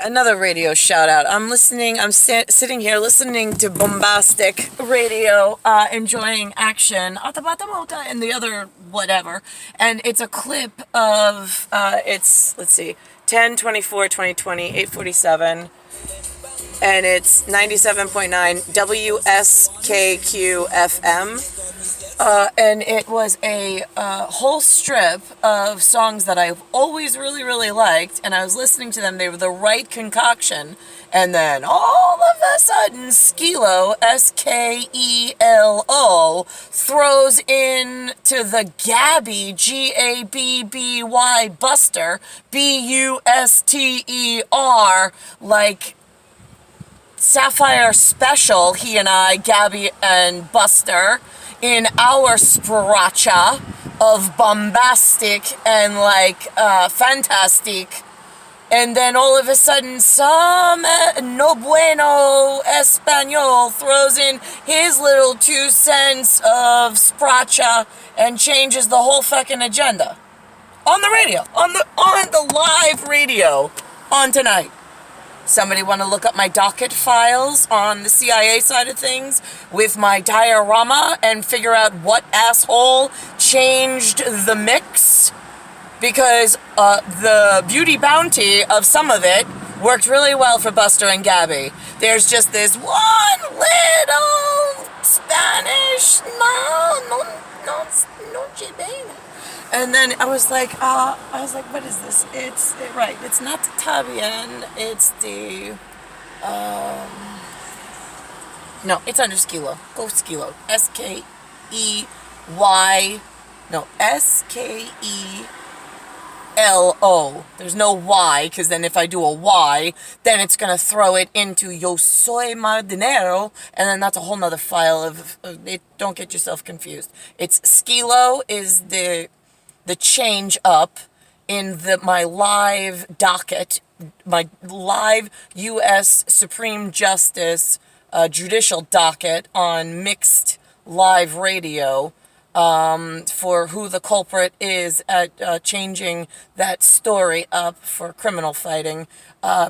another radio shout out. I'm sitting here listening to Bombastic Radio, enjoying Action, Atabatamota, and the other whatever. And it's a clip of, let's see, 10/24/2020, 8:47. And it's 97.9 WSKQ FM. And it was a whole strip of songs that I've always really, really liked, and I was listening to them. They were the right concoction, and then all of a sudden, SKELO, SKELO, throws in to the GABBY, GABBY, Buster, BUSTER, like Sapphire Special, he and I, Gabby and Buster, in our SPRACHE of bombastic and fantastic, and then all of a sudden some no bueno Espanol throws in his little 2 cents of SPRACHE and changes the whole fucking agenda on the radio, on the live radio on tonight. Somebody want to look up my docket files on the CIA side of things with my diorama and figure out what asshole changed the mix? Because the beauty bounty of some of it worked really well for Buster and Gabby. There's just this one little Spanish, no, chibena. And then I was like, what is this? It's not Tabian, it's the, no, it's under SKELO. Go SKELO. SKELO. There's no Y, because then if I do a Y, then it's going to throw it into Yo Soy Mardinero, and then that's a whole nother file of it. Don't get yourself confused. It's SKELO is the change up in my live docket, my live U.S. Supreme Justice judicial docket on mixed live radio for who the culprit is at changing that story up for criminal fighting,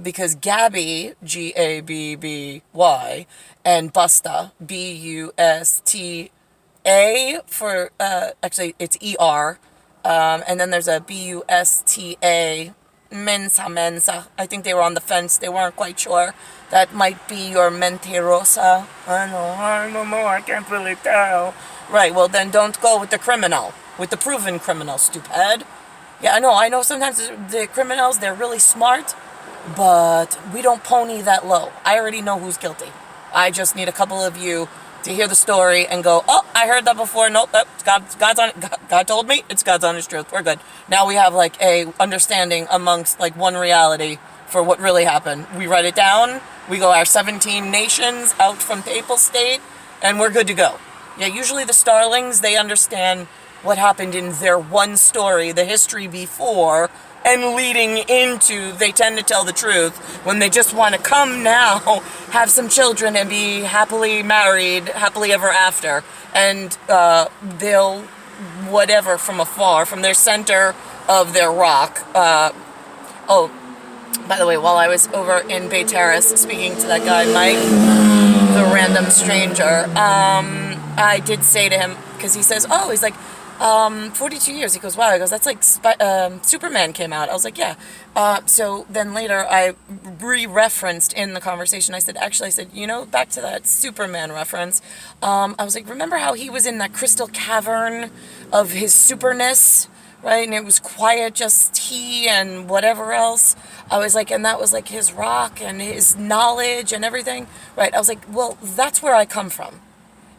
because Gabby, GABBY, and BUSTA, BUSTA, for actually it's ER. And then there's a BUSTA, Mensa. I think they were on the fence. They weren't quite sure. That might be your mentirosa. I don't know. I can't really tell. Right, well then don't go with the criminal. With the proven criminal, stupid. Yeah, I know sometimes the criminals, they're really smart, but we don't pony that low. I already know who's guilty. I just need a couple of you to hear the story and go, oh, I heard that before. Nope, God's on it. God told me. It's God's honest truth. We're good. Now we have like a understanding amongst like one reality for what really happened. We write it down. We go our 17 nations out from Papal State, and we're good to go. Yeah, usually the Starlings, they understand what happened in their one story, the history before, and leading into, they tend to tell the truth when they just want to come now, have some children, and be happily married, happily ever after. And they'll, whatever, from afar, from their center of their rock. Oh, by the way, while I was over in Bay Terrace speaking to that guy, Mike, the random stranger, I did say to him, because he says, oh, he's like, 42 years. He goes, wow. He goes, that's like Superman came out. I was like, yeah. So then later I re-referenced in the conversation. I said, back to that Superman reference. I was like, remember how he was in that crystal cavern of his superness, right? And it was quiet, just he and whatever else. I was like, and that was like his rock and his knowledge and everything, right? I was like, well, that's where I come from.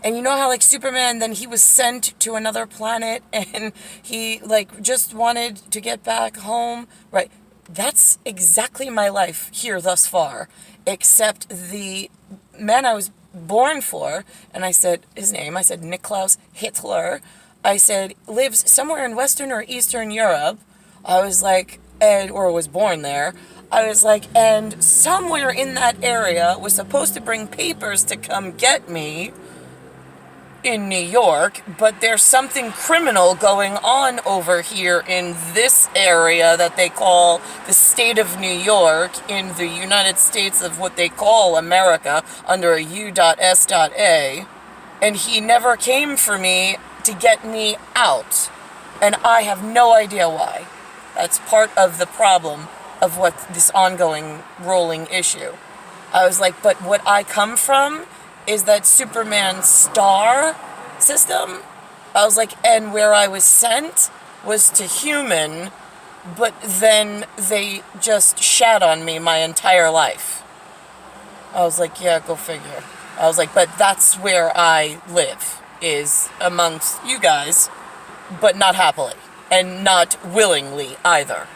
And you know how, like, Superman, then he was sent to another planet, and he, like, just wanted to get back home, right? That's exactly my life here thus far, except the man I was born for, and I said his name, I said Niklaus Hitler, I said, lives somewhere in Western or Eastern Europe. I was like, or was born there. I was like, and somewhere in that area was supposed to bring papers to come get me. in New York, but there's something criminal going on over here in this area that they call the state of New York in the United States of what they call America under a U.S.A. And he never came for me to get me out. And I have no idea why. That's part of the problem of what this ongoing rolling issue. I was like, but what I come from is that Superman star system. I was like, and where I was sent was to human, but then they just shat on me my entire life. I was like, yeah, go figure. I was like, but that's where I live, is amongst you guys, but not happily, and not willingly either.